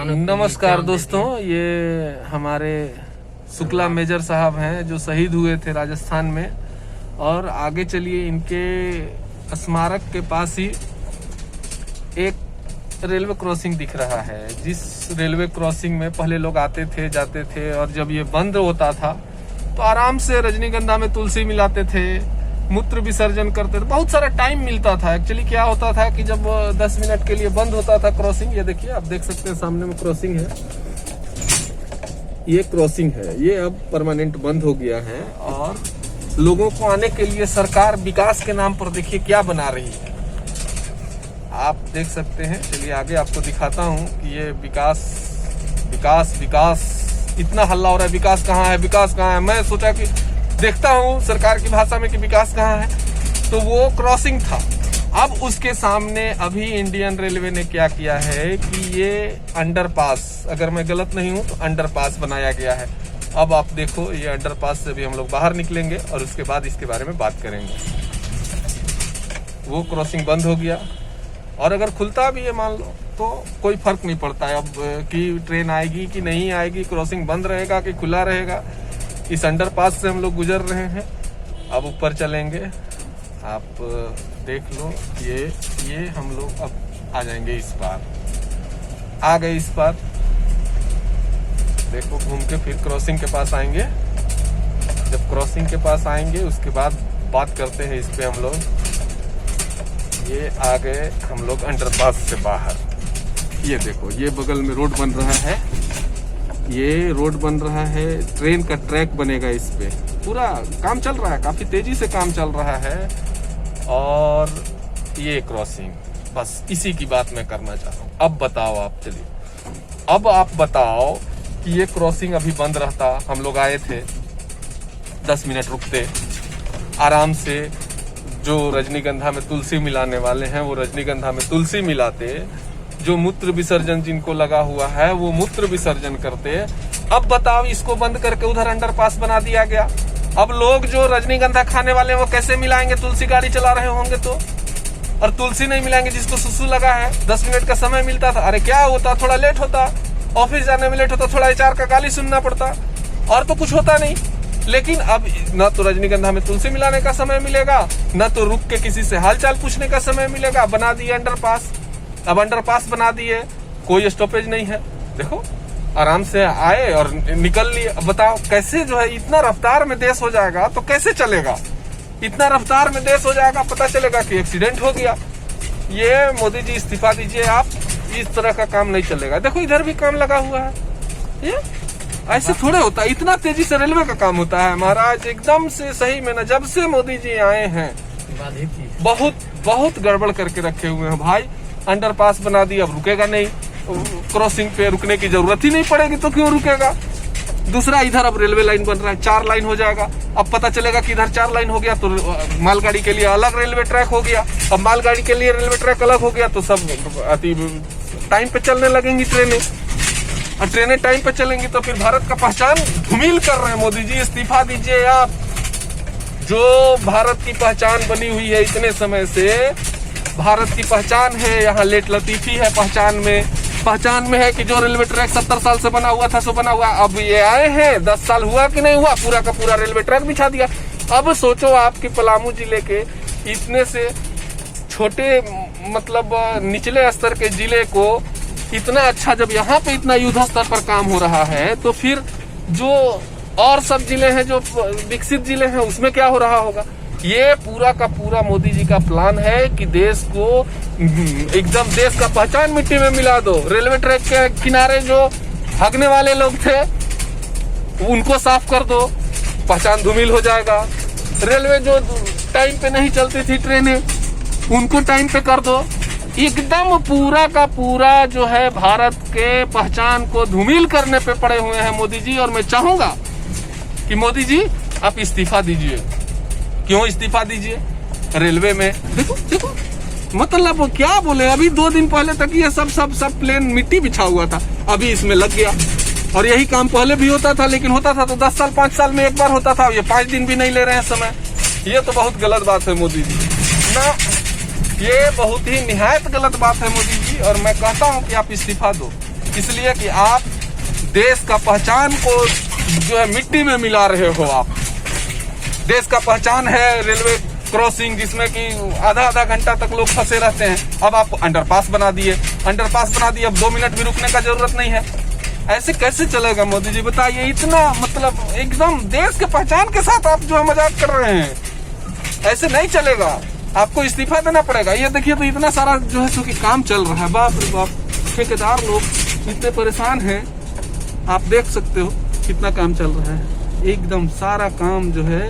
नमस्कार दोस्तों, ये हमारे शुक्ला मेजर साहब हैं जो शहीद हुए थे राजस्थान में। और आगे चलिए, इनके स्मारक के पास ही एक रेलवे क्रॉसिंग दिख रहा है, जिस रेलवे क्रॉसिंग में पहले लोग आते थे जाते थे, और जब ये बंद होता था तो आराम से रजनीगंधा में तुलसी मिलाते थे, मूत्र विसर्जन करते थे, बहुत सारा टाइम मिलता था। एक्चुअली क्या होता था कि जब 10 मिनट के लिए बंद होता था क्रॉसिंग, ये देखिए आप देख सकते हैं सामने में क्रॉसिंग है, ये क्रॉसिंग है, ये अब परमानेंट बंद हो गया है। और लोगों को आने के लिए सरकार विकास के नाम पर देखिए क्या बना रही है, आप देख सकते हैं। चलिए आगे आपको दिखाता हूँ कि ये विकास विकास विकास इतना हल्ला हो रहा है, विकास कहाँ है, विकास कहाँ है। मैं सोचा कि देखता हूँ सरकार की भाषा में कि विकास कहाँ है, तो वो क्रॉसिंग था। अब उसके सामने अभी इंडियन रेलवे ने क्या किया है कि ये अंडरपास, अगर मैं गलत नहीं हूँ तो अंडरपास बनाया गया है। अब आप देखो, ये अंडरपास से भी हम लोग बाहर निकलेंगे और उसके बाद इसके बारे में बात करेंगे। वो क्रॉसिंग बंद हो गया, और अगर खुलता भी है मान लो तो कोई फर्क नहीं पड़ता है अब कि ट्रेन आएगी कि नहीं आएगी, क्रॉसिंग बंद रहेगा कि खुला रहेगा। इस अंडरपास से हम लोग गुजर रहे हैं, अब ऊपर चलेंगे। आप देख लो, ये हम लोग अब आ जाएंगे इस पार, आ गए इस पार। देखो घूम के फिर क्रॉसिंग के पास आएंगे। जब क्रॉसिंग के पास आएंगे उसके बाद बात करते हैं इस पे हम लोग। ये आ गए हम लोग अंडरपास से बाहर। ये देखो, ये बगल में रोड बन रहा है, ये रोड बन रहा है, ट्रेन का ट्रैक बनेगा इस पे, पूरा काम चल रहा है, काफी तेजी से काम चल रहा है। और ये क्रॉसिंग, बस इसी की बात मैं करना चाह रहा हूँ। अब बताओ आप, चलिए अब आप बताओ कि ये क्रॉसिंग अभी बंद रहता, हम लोग आए थे 10 मिनट रुकते आराम से, जो रजनीगंधा में तुलसी मिलाने वाले हैं वो रजनीगंधा में तुलसी मिलाते, जो मूत्र विसर्जन जिनको लगा हुआ है वो मूत्र विसर्जन करते। अब बताओ, इसको बंद करके उधर अंडरपास बना दिया गया। अब लोग जो रजनीगंधा खाने वाले हैं वो कैसे मिलाएंगे, तुलसी गाड़ी चला रहे होंगे तो। और तुलसी नहीं मिलाएंगे, जिसको सुसु लगा है, 10 मिनट का समय मिलता था, अरे क्या होता, थोड़ा लेट होता, ऑफिस जाने में लेट होता, थोड़ा HR का गाली सुनना पड़ता, और तो कुछ होता नहीं। लेकिन अब न तो रजनीगंधा में तुलसी मिलाने का समय मिलेगा, न तो रुक के किसी से हालचाल पूछने का समय मिलेगा। बना दिए अंडरपास, अब अंडरपास बना दिए, कोई स्टॉपेज नहीं है। देखो आराम से आए और निकल लिए। अब बताओ कैसे, जो है इतना रफ्तार में देश हो जाएगा तो कैसे चलेगा, इतना रफ्तार में देश हो जाएगा, पता चलेगा कि एक्सीडेंट हो गया। ये मोदी जी इस्तीफा दीजिए आप, इस तरह का काम नहीं चलेगा। देखो इधर भी काम लगा हुआ है, ये ऐसे थोड़े होता है, इतना तेजी से रेलवे का काम होता है महाराज। एकदम से सही में ना, जब से मोदी जी आए हैं बहुत बहुत गड़बड़ करके रखे हुए हैं भाई। अंडरपास बना दिया, अब रुकेगा नहीं, क्रॉसिंग पे रुकने की जरूरत ही नहीं पड़ेगी तो क्यों रुकेगा। दूसरा, इधर अब रेलवे लाइन बन रहा है, 4 लाइन हो जाएगा। अब पता चलेगा कि इधर 4 लाइन हो गया तो मालगाड़ी के लिए अलग रेलवे ट्रैक हो गया। अब मालगाड़ी के लिए रेलवे ट्रैक अलग हो गया तो सब अति टाइम पे चलने लगेंगी ट्रेनें, और ट्रेनें टाइम पे चलेंगी तो फिर भारत का पहचान धूमिल कर रहे हैं मोदी जी। इस्तीफा दीजिए आप। जो भारत की पहचान बनी हुई है इतने समय से, भारत की पहचान है, यहाँ लेट लतीफी है पहचान में है कि जो रेलवे ट्रैक 70 साल से बना हुआ था सो बना हुआ। अब ये आए हैं, 10 साल हुआ कि नहीं हुआ, पूरा का पूरा रेलवे ट्रैक बिछा दिया। अब सोचो आपके पलामू जिले के इतने से छोटे, मतलब निचले स्तर के जिले को इतना अच्छा, जब यहाँ पे इतना युद्ध स्तर पर काम हो रहा है, तो फिर जो और सब जिले हैं, जो विकसित जिले हैं, उसमें क्या हो रहा होगा। ये पूरा का पूरा मोदी जी का प्लान है कि देश को एकदम, देश का पहचान मिट्टी में मिला दो। रेलवे ट्रैक के किनारे जो भागने वाले लोग थे उनको साफ कर दो, पहचान धूमिल हो जाएगा। रेलवे जो टाइम पे नहीं चलती थी ट्रेनें, उनको टाइम पे कर दो। एकदम पूरा का पूरा जो है भारत के पहचान को धूमिल करने पे पड़े हुए हैं मोदी जी। और मैं चाहूंगा कि मोदी जी आप इस्तीफा दीजिए। क्यों इस्तीफा दीजिए? रेलवे में देखो देखो, मतलब क्या बोले, अभी 2 दिन पहले तक ये सब प्लेन मिट्टी बिछा हुआ था, अभी इसमें लग गया। और यही काम पहले भी होता था, लेकिन होता था तो 10 साल 5 साल में एक बार होता था, ये 5 दिन भी नहीं ले रहे हैं समय। ये तो बहुत गलत बात है मोदी जी ना, ये बहुत ही निहायत गलत बात है मोदी जी। और मैं कहता हूं कि आप इस्तीफा दो। इसलिए कि आप देश का पहचान को जो है मिट्टी में मिला रहे हो। आप देश का पहचान है रेलवे क्रॉसिंग, जिसमें कि आधा घंटा तक लोग फंसे रहते हैं। अब आप अंडरपास बना दिए, अब 2 मिनट भी रुकने का जरूरत नहीं है। ऐसे कैसे चलेगा मोदी जी, बताइए। इतना मतलब एकदम देश के पहचान के साथ आप जो है मजाक कर रहे हैं, ऐसे नहीं चलेगा। आपको इस्तीफा देना पड़ेगा। ये देखिए तो इतना सारा जो है चूंकि काम चल रहा है, बाप रे बाप, ठेकेदार लोग इतने परेशान हैं। आप देख सकते हो कितना काम चल रहा है, एकदम सारा काम जो है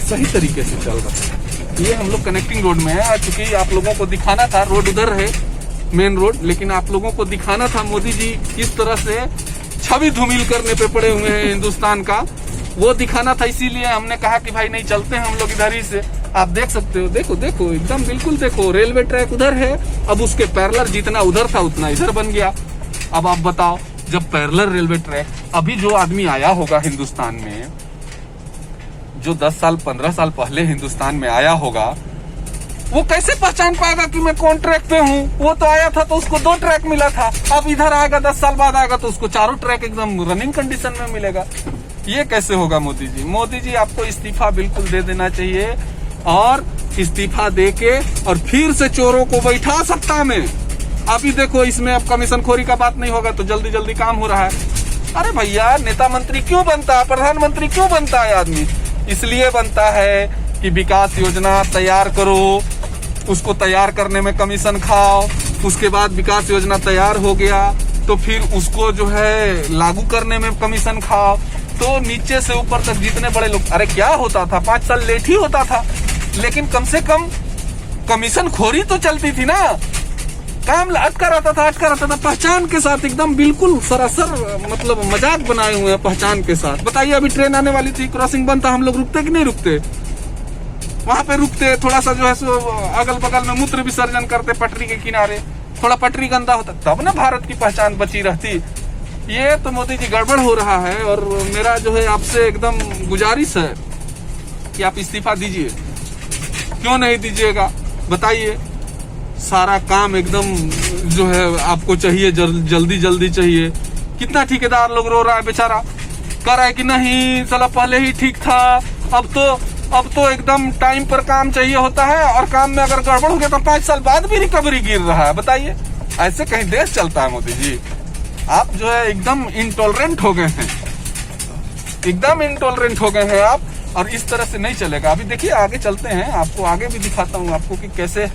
सही तरीके से चल रहा है। ये हम लोग कनेक्टिंग रोड में है, चूंकि आप लोगों को दिखाना था, रोड उधर है मेन रोड, लेकिन आप लोगों को दिखाना था मोदी जी किस तरह से छवि धूमिल करने पे पड़े हुए हैं हिंदुस्तान का, वो दिखाना था। इसीलिए हमने कहा कि भाई नहीं, चलते हैं हम लोग इधर ही से। आप देख सकते हो, देखो देखो एकदम बिल्कुल देखो, रेलवे ट्रैक उधर है, अब उसके पैरेलल जितना उधर था उतना इधर बन गया। अब आप बताओ, जब पैरेलल रेलवे ट्रैक, अभी जो आदमी आया होगा हिंदुस्तान में, जो 10 साल 15 साल पहले हिंदुस्तान में आया होगा, वो कैसे पहचान पाएगा कि मैं कौन ट्रैक पे हूँ? वो तो आया था तो उसको 2 ट्रैक मिला था, अब इधर आएगा 10 साल बाद आएगा तो उसको 4 ट्रैक एकदम रनिंग कंडीशन में मिलेगा। ये कैसे होगा मोदी जी? मोदी जी आपको इस्तीफा बिल्कुल दे देना चाहिए, और इस्तीफा देके और फिर से चोरों को बैठा सत्ता में। अभी देखो, इसमें अब कमीशन खोरी का बात नहीं होगा तो जल्दी जल्दी काम हो रहा है। अरे भैया, नेता मंत्री क्यों बनता है, प्रधानमंत्री क्यों बनता है आदमी? इसलिए बनता है कि विकास योजना तैयार करो, उसको तैयार करने में कमीशन खाओ, उसके बाद विकास योजना तैयार हो गया तो फिर उसको जो है लागू करने में कमीशन खाओ। तो नीचे से ऊपर तक जितने बड़े लोग, अरे क्या होता था, 5 साल लेट ही होता था, लेकिन कम से कम कमीशन खोरी तो चलती थी ना, काम अटका रहता था पहचान के साथ, एकदम बिल्कुल सरासर मतलब मजाक बनाए हुए हैं पहचान के साथ। बताइए, अभी ट्रेन आने वाली थी, क्रॉसिंग बंद था, हम लोग रुकते कि नहीं रुकते? वहां पे रुकते, थोड़ा सा जो है सो अगल बगल में मूत्र विसर्जन करते पटरी के किनारे, थोड़ा पटरी गंदा होता तब ना भारत की पहचान बची रहती। ये तो मोदी जी गड़बड़ हो रहा है, और मेरा जो है आपसे एकदम गुजारिश है कि आप इस्तीफा दीजिए। क्यों नहीं दीजिएगा बताइए? सारा काम एकदम जो है आपको चाहिए, जल्दी चाहिए। कितना ठेकेदार लोग रो रहा है बेचारा, कह रहा है कि नहीं साला पहले ही ठीक था, अब तो एकदम टाइम पर काम चाहिए होता है, और काम में अगर गड़बड़ हो गया तो 5 साल बाद भी रिकवरी गिर रहा है। बताइए, ऐसे कहीं देश चलता है मोदी जी? आप जो है एकदम इंटॉलरेंट हो गए हैं, एकदम इंटॉलरेंट हो गए हैं आप, और इस तरह से नहीं चलेगा। अभी देखिए, आगे चलते हैं, आपको आगे भी दिखाता हूँ आपको कि कैसे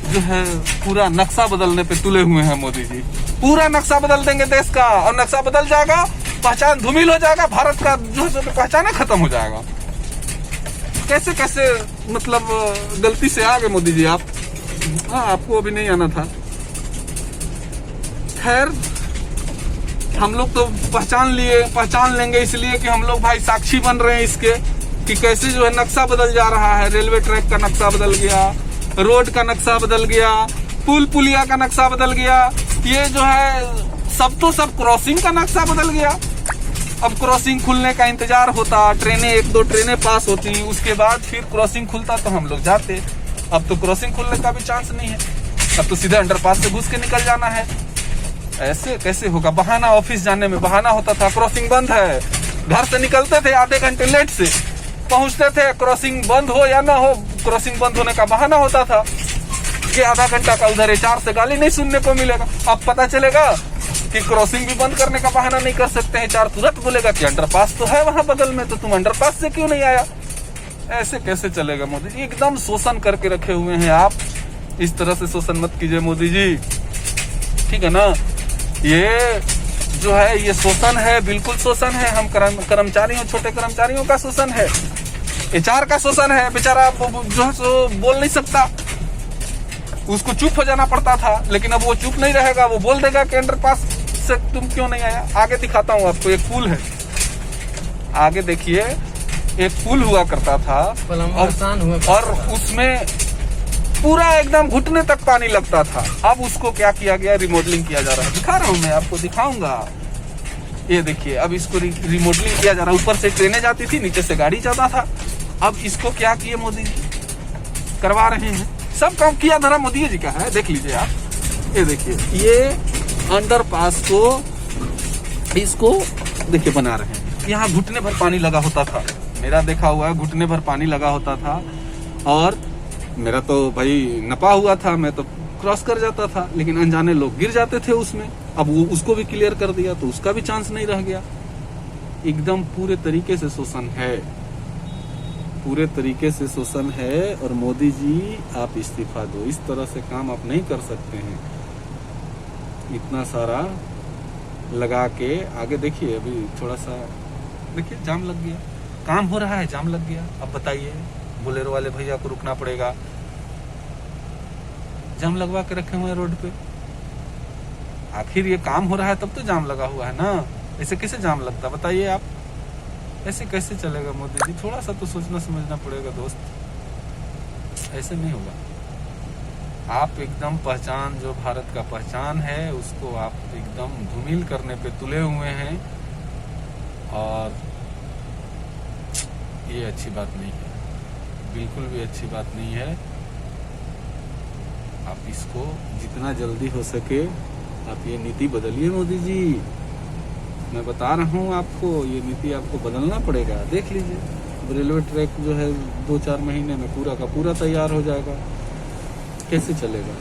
जो है पूरा नक्शा बदलने पे तुले हुए हैं मोदी जी। पूरा नक्शा बदल देंगे देश का, और नक्शा बदल जाएगा, पहचान धूमिल हो जाएगा, भारत का जो है पहचान खत्म हो जाएगा। कैसे कैसे मतलब गलती से आ गए मोदी जी आप। हाँ, आपको अभी नहीं आना था। खैर, हम लोग तो पहचान लेंगे, इसलिए कि हम लोग भाई साक्षी बन रहे हैं इसके कि कैसे जो है नक्शा बदल जा रहा है। रेलवे ट्रैक का नक्शा बदल गया, रोड का नक्शा बदल गया, पुल पुलिया का नक्शा बदल गया, ये जो है सब क्रॉसिंग का नक्शा बदल गया। अब क्रॉसिंग खुलने का इंतजार होता, ट्रेनें 1-2 ट्रेनें पास होती, उसके बाद फिर क्रॉसिंग खुलता तो हम लोग जाते। अब तो क्रॉसिंग खुलने का भी चांस नहीं है, अब तो सीधे अंडरपास से घुस के निकल जाना है। ऐसे कैसे होगा? बहाना, ऑफिस जाने में बहाना होता था, क्रॉसिंग बंद है। घर से निकलते थे आधे घंटे लेट से, पहुंचते थे, क्रॉसिंग बंद हो या ना हो, क्रॉसिंग बंद होने का बहाना होता था कि आधा घंटा का उधर HR से गाली नहीं सुनने को मिलेगा। अब पता चलेगा कि क्रॉसिंग भी बंद करने का बहाना नहीं कर सकते हैं, HR तुरंत बोलेगा कि अंडरपास तो है वहां बगल में, तो तुम अंडरपास से क्यों नहीं आया? ऐसे कैसे चलेगा मोदी जी? एकदम शोषण करके रखे हुए हैं आप। इस तरह से शोषण मत कीजिए मोदी जी, ठीक है ना? ये जो है ये शोषण है, बिल्कुल शोषण है। हम कर्मचारियों, छोटे कर्मचारियों का शोषण है, HR का शोषण है। बेचारा जो है सो बोल नहीं सकता, उसको चुप हो जाना पड़ता था, लेकिन अब वो चुप नहीं रहेगा, वो बोल देगा कि अंडरपास से तुम क्यों नहीं आया। आगे दिखाता हूँ आपको, एक पुल है, आगे देखिए, एक पुल हुआ करता था और उसमें पूरा एकदम घुटने तक पानी लगता था। अब उसको क्या किया गया, रिमॉडलिंग किया जा रहा है। दिखा रहा हूँ मैं आपको, दिखाऊंगा। ये देखिए, अब इसको रिमॉडलिंग किया जा रहा है। ऊपर से ट्रेनें जाती थी, नीचे से गाड़ी जाता था। अब इसको क्या किए मोदी जी, करवा रहे हैं। सब काम किया धरा मोदी जी का है, देख लीजिए आप। ये देखिए, ये अंडरपास को इसको देखिए बना रहे हैं। यहाँ घुटने भर पानी लगा होता था, मेरा देखा हुआ है, घुटने भर पानी लगा होता था और मेरा तो भाई नपा हुआ था, मैं तो क्रॉस कर जाता था, लेकिन अनजाने लोग गिर जाते थे उसमें। अब वो उसको भी क्लियर कर दिया तो उसका भी चांस नहीं रह गया। एकदम पूरे तरीके से शोषण है, पूरे तरीके से शोषण है। और मोदी जी आप इस्तीफा दो, इस तरह से काम आप नहीं कर सकते हैं। इतना सारा लगा के आगे देखिए, अभी थोड़ा सा देखिए जाम लग गया, काम हो रहा है, जाम लग गया। अब बताइए, बोलेरो वाले भैया को रुकना पड़ेगा, जाम लगवा के रखे हुए हैं रोड पे। आखिर ये काम हो रहा है तब तो जाम लगा हुआ है ना, ऐसे कैसे जाम लगता बताइए आप? ऐसे कैसे चलेगा मोदी जी? थोड़ा सा तो सोचना समझना पड़ेगा दोस्त, ऐसे नहीं होगा। आप एकदम पहचान, जो भारत का पहचान है, उसको आप एकदम धूमिल करने पे तुले हुए हैं और ये अच्छी बात नहीं है, बिल्कुल भी अच्छी बात नहीं है। आप इसको जितना जल्दी हो सके आप ये नीति बदलिए मोदी जी, मैं बता रहा हूँ आपको, ये नीति आपको बदलना पड़ेगा। देख लीजिए रेलवे ट्रैक जो है 2-4 महीने में पूरा का पूरा तैयार हो जाएगा, कैसे चलेगा?